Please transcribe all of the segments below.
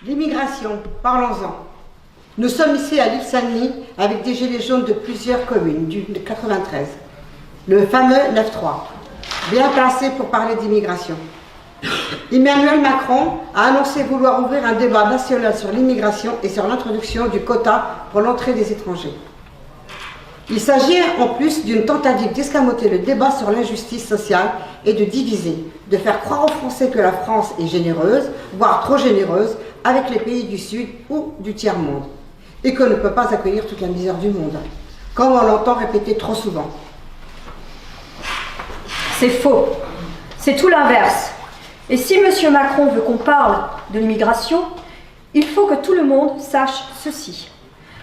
L'immigration, parlons-en. Nous sommes ici à l'île Saint-Denis avec des gilets jaunes de plusieurs communes du 93. Le fameux 9-3, bien placé pour parler d'immigration. Emmanuel Macron a annoncé vouloir ouvrir un débat national sur l'immigration et sur l'introduction du quota pour l'entrée des étrangers. Il s'agit en plus d'une tentative d'escamoter le débat sur l'injustice sociale et de diviser, de faire croire aux Français que la France est généreuse, voire trop généreuse, avec les pays du Sud ou du tiers-monde, et qu'on ne peut pas accueillir toute la misère du monde, comme on l'entend répéter trop souvent. C'est faux. C'est tout l'inverse. Et si M. Macron veut qu'on parle de l'immigration, il faut que tout le monde sache ceci.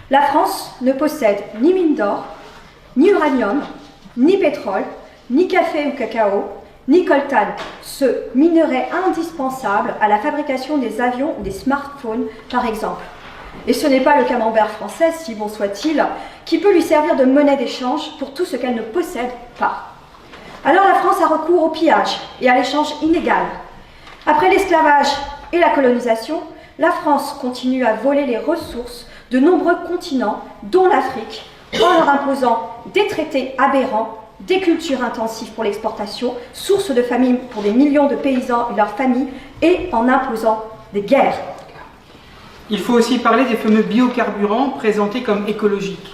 La France ne possède ni mine d'or, ni uranium, ni pétrole, ni café ou cacao, ni coltan, ce minerai indispensable à la fabrication des avions ou des smartphones, par exemple. Et ce n'est pas le camembert français, si bon soit-il, qui peut lui servir de monnaie d'échange pour tout ce qu'elle ne possède pas. Alors la France a recours au pillage et à l'échange inégal. Après l'esclavage et la colonisation, la France continue à voler les ressources de nombreux continents, dont l'Afrique, en leur imposant des traités aberrants, des cultures intensives pour l'exportation, source de famine pour des millions de paysans et leurs familles, et en imposant des guerres. Il faut aussi parler des fameux biocarburants présentés comme écologiques.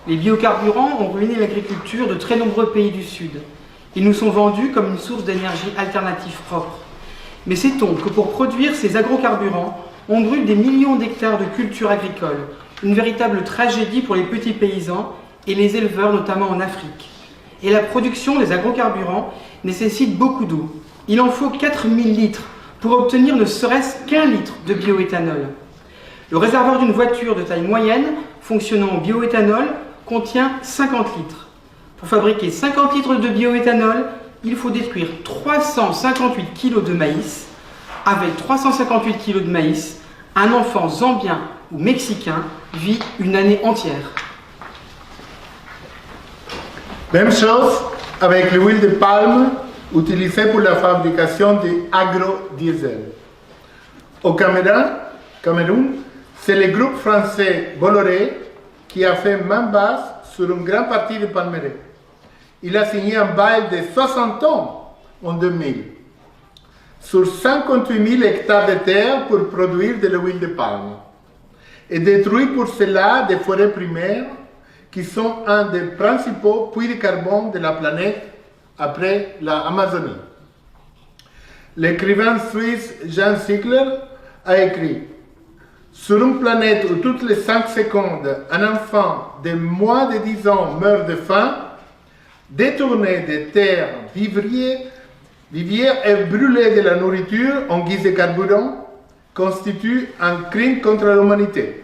Les biocarburants ont ruiné l'agriculture de très nombreux pays du Sud. Ils nous sont vendus comme une source d'énergie alternative propre. Mais sait-on que pour produire ces agrocarburants, on brûle des millions d'hectares de cultures agricoles, une véritable tragédie pour les petits paysans et les éleveurs, notamment en Afrique. Et la production des agrocarburants nécessite beaucoup d'eau. Il en faut 4000 litres pour obtenir ne serait-ce qu'un litre de bioéthanol. Le réservoir d'une voiture de taille moyenne fonctionnant en bioéthanol contient 50 litres. Pour fabriquer 50 litres de bioéthanol, il faut détruire 358 kg de maïs. Avec 358 kg de maïs, un enfant zambien ou mexicain vit une année entière. Même chose avec l'huile de palme utilisée pour la fabrication de agrodiesel. Au Cameroun, c'est le groupe français Bolloré qui a fait main basse sur une grande partie du palmeraie. Il a signé un bail de 60 ans en 2000 sur 58 000 hectares de terre pour produire de l'huile de palme et détruit pour cela des forêts primaires qui sont un des principaux puits de carbone de la planète après l'Amazonie. L'écrivain suisse Jean Ziegler a écrit « Sur une planète où toutes les 5 secondes, un enfant de moins de 10 ans meurt de faim, détourner des terres vivrières et brûler de la nourriture en guise de carburant constitue un crime contre l'humanité. »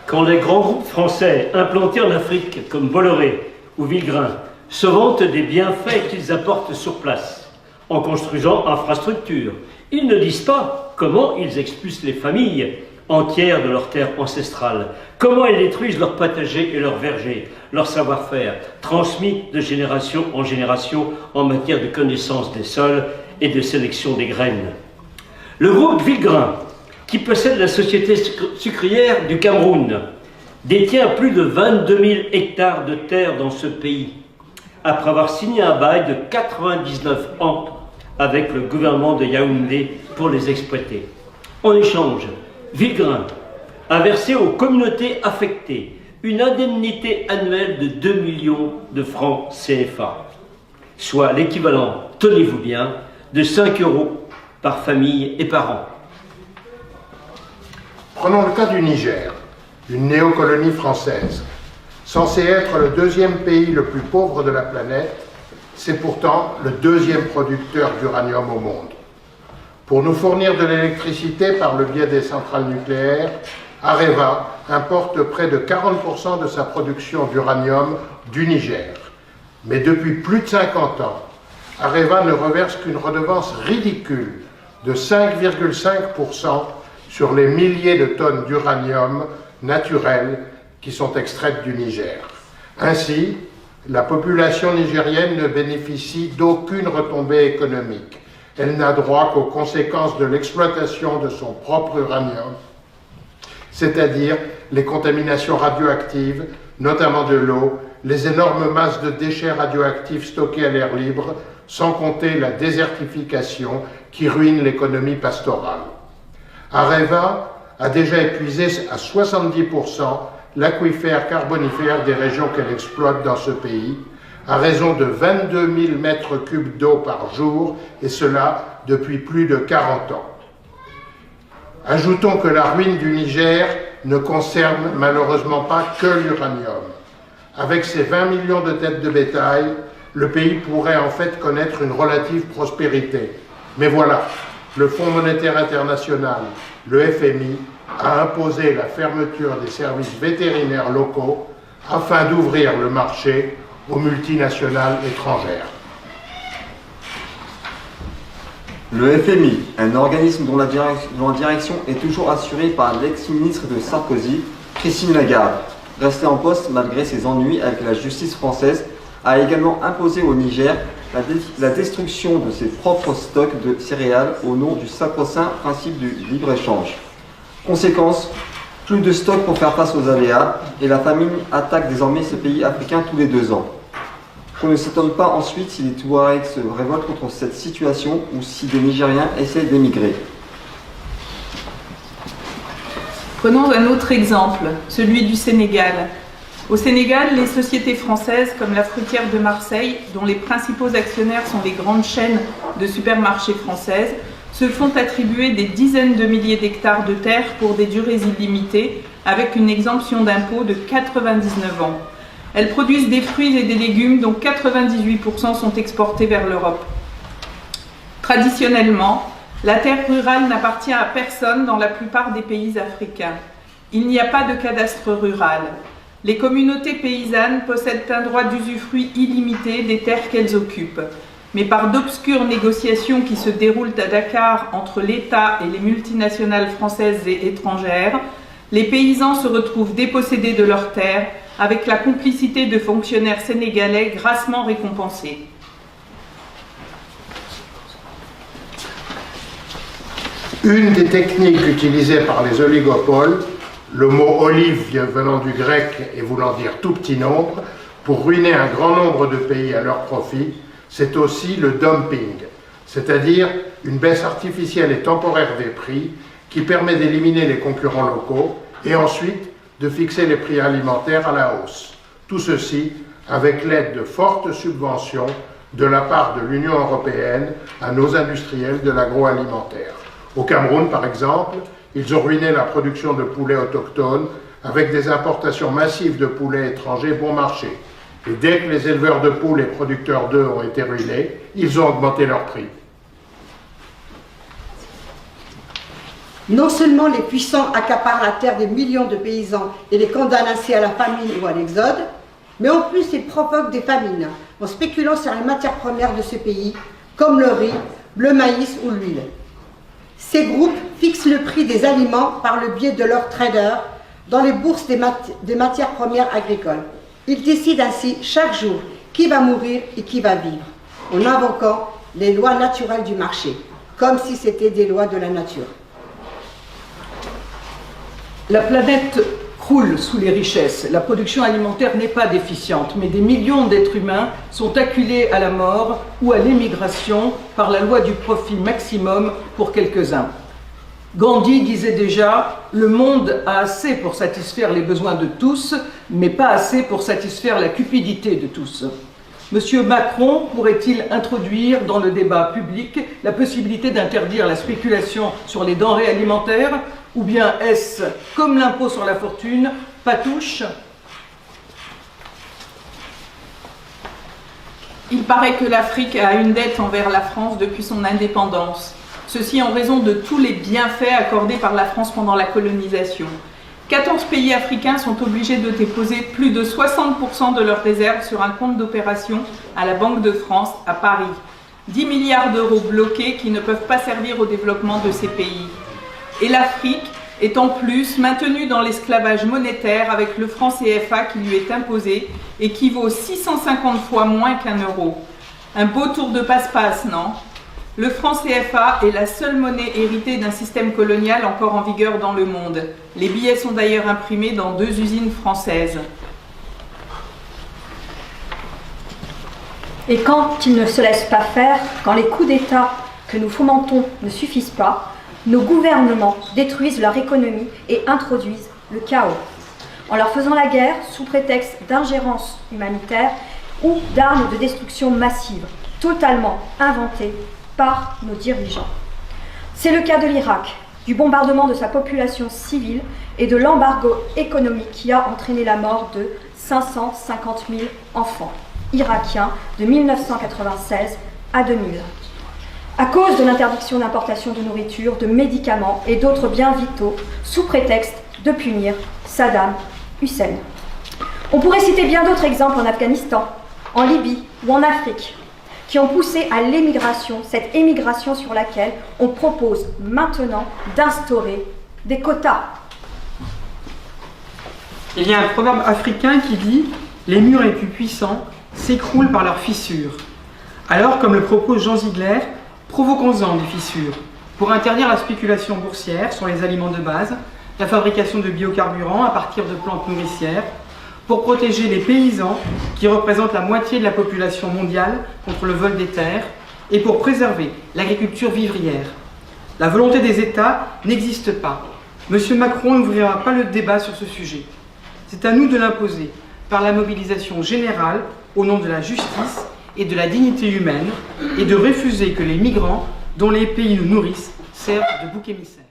Quand les grands groupes français implantés en Afrique, comme Bolloré ou Villegrain, se vantent des bienfaits qu'ils apportent sur place, en construisant infrastructures, ils ne disent pas comment ils expulsent les familles entières de leurs terres ancestrales, comment ils détruisent leurs potagers et leurs vergers, leur savoir-faire, transmis de génération en génération en matière de connaissance des sols et de sélection des graines. Le groupe Villegrain, qui possède la société sucrière du Cameroun, détient plus de 22 000 hectares de terre dans ce pays, après avoir signé un bail de 99 ans avec le gouvernement de Yaoundé pour les exploiter. En échange, Villegrain a versé aux communautés affectées une indemnité annuelle de 2 millions de francs CFA, soit l'équivalent, tenez-vous bien, de 5 € par famille et par an. Prenons le cas du Niger, une néocolonie française. Censé être le deuxième pays le plus pauvre de la planète, c'est pourtant le deuxième producteur d'uranium au monde. Pour nous fournir de l'électricité par le biais des centrales nucléaires, Areva importe près de 40% de sa production d'uranium du Niger. Mais depuis plus de 50 ans, Areva ne reverse qu'une redevance ridicule de 5,5% sur les milliers de tonnes d'uranium naturel qui sont extraites du Niger. Ainsi, la population nigérienne ne bénéficie d'aucune retombée économique. elle n'a droit qu'aux conséquences de l'exploitation de son propre uranium, c'est-à-dire les contaminations radioactives, notamment de l'eau, les énormes masses de déchets radioactifs stockés à l'air libre, sans compter la désertification qui ruine l'économie pastorale. Areva a déjà épuisé à 70% l'aquifère carbonifère des régions qu'elle exploite dans ce pays, à raison de 22 000 mètres cubes d'eau par jour, et cela depuis plus de 40 ans. Ajoutons que la ruine du Niger ne concerne malheureusement pas que l'uranium. Avec ses 20 millions de têtes de bétail, le pays pourrait en fait connaître une relative prospérité. Mais voilà, le Fonds monétaire international, le FMI, a imposé la fermeture des services vétérinaires locaux afin d'ouvrir le marché aux multinationales étrangères. Le FMI, un organisme dont la direction est toujours assurée par l'ex-ministre de Sarkozy, Christine Lagarde, restée en poste malgré ses ennuis avec la justice française, a également imposé au Niger la destruction de ses propres stocks de céréales au nom du sacro-saint principe du libre-échange. Conséquence, plus de stocks pour faire face aux aléas, et la famine attaque désormais ce pays africain tous les 2 ans. Qu'on ne s'étonne pas ensuite si les Touaregs se révoltent contre cette situation ou si des Nigériens essaient d'émigrer. Prenons un autre exemple, celui du Sénégal. Au Sénégal, les sociétés françaises comme la Fruitière de Marseille, dont les principaux actionnaires sont les grandes chaînes de supermarchés françaises, se font attribuer des dizaines de milliers d'hectares de terre pour des durées illimitées, avec une exemption d'impôt de 99 ans. Elles produisent des fruits et des légumes dont 98% sont exportés vers l'Europe. Traditionnellement, la terre rurale n'appartient à personne dans la plupart des pays africains. Il n'y a pas de cadastre rural. Les communautés paysannes possèdent un droit d'usufruit illimité des terres qu'elles occupent. Mais par d'obscures négociations qui se déroulent à Dakar entre l'État et les multinationales françaises et étrangères, les paysans se retrouvent dépossédés de leurs terres avec la complicité de fonctionnaires sénégalais grassement récompensés. Une des techniques utilisées par les oligopoles, le mot olive venant du grec et voulant dire tout petit nombre, pour ruiner un grand nombre de pays à leur profit, c'est aussi le dumping, c'est-à-dire une baisse artificielle et temporaire des prix qui permet d'éliminer les concurrents locaux et ensuite de fixer les prix alimentaires à la hausse. Tout ceci avec l'aide de fortes subventions de la part de l'Union européenne à nos industriels de l'agroalimentaire. Au Cameroun, par exemple, ils ont ruiné la production de poulets autochtones avec des importations massives de poulets étrangers bon marché. Et dès que les éleveurs de poules et producteurs d'œufs ont été ruinés, ils ont augmenté leurs prix. Non seulement les puissants accaparent la terre des millions de paysans et les condamnent ainsi à la famine ou à l'exode, mais en plus ils provoquent des famines en spéculant sur les matières premières de ce pays, comme le riz, le maïs ou l'huile. Ces groupes fixent le prix des aliments par le biais de leurs traders dans les bourses des matières premières agricoles. Ils décident ainsi chaque jour qui va mourir et qui va vivre, en invoquant les lois naturelles du marché, comme si c'était des lois de la nature. La planète croule sous les richesses. La production alimentaire n'est pas déficiente, mais des millions d'êtres humains sont acculés à la mort ou à l'émigration par la loi du profit maximum pour quelques-uns. Gandhi disait déjà « Le monde a assez pour satisfaire les besoins de tous, mais pas assez pour satisfaire la cupidité de tous ». Monsieur Macron pourrait-il introduire dans le débat public la possibilité d'interdire la spéculation sur les denrées alimentaires, ou bien est-ce, comme l'impôt sur la fortune, patouche? Il paraît que l'Afrique a une dette envers la France depuis son indépendance. Ceci en raison de tous les bienfaits accordés par la France pendant la colonisation. 14 pays africains sont obligés de déposer plus de 60% de leurs réserves sur un compte d'opération à la Banque de France à Paris. 10 milliards d'euros bloqués qui ne peuvent pas servir au développement de ces pays. Et l'Afrique est en plus maintenue dans l'esclavage monétaire avec le franc CFA qui lui est imposé et qui vaut 650 fois moins qu'un euro. Un beau tour de passe-passe, non ? Le franc CFA est la seule monnaie héritée d'un système colonial encore en vigueur dans le monde. Les billets sont d'ailleurs imprimés dans 2 usines françaises. Et quand ils ne se laissent pas faire, quand les coups d'État que nous fomentons ne suffisent pas, nos gouvernements détruisent leur économie et introduisent le chaos, en leur faisant la guerre sous prétexte d'ingérence humanitaire ou d'armes de destruction massive, totalement inventées par nos dirigeants. C'est le cas de l'Irak, du bombardement de sa population civile et de l'embargo économique qui a entraîné la mort de 550 000 enfants irakiens de 1996 à 2000. À cause de l'interdiction d'importation de nourriture, de médicaments et d'autres biens vitaux, sous prétexte de punir Saddam Hussein. On pourrait citer bien d'autres exemples en Afghanistan, en Libye ou en Afrique, qui ont poussé à l'émigration, cette émigration sur laquelle on propose maintenant d'instaurer des quotas. Il y a un proverbe africain qui dit « Les murs les plus puissants s'écroulent par leurs fissures ». Alors, comme le propose Jean Ziegler, provoquons-en des fissures pour interdire la spéculation boursière sur les aliments de base, la fabrication de biocarburants à partir de plantes nourricières, pour protéger les paysans qui représentent la moitié de la population mondiale contre le vol des terres et pour préserver l'agriculture vivrière. La volonté des États n'existe pas. M. Macron n'ouvrira pas le débat sur ce sujet. C'est à nous de l'imposer par la mobilisation générale au nom de la justice et de la dignité humaine et de refuser que les migrants dont les pays nous nourrissent servent de bouc émissaire.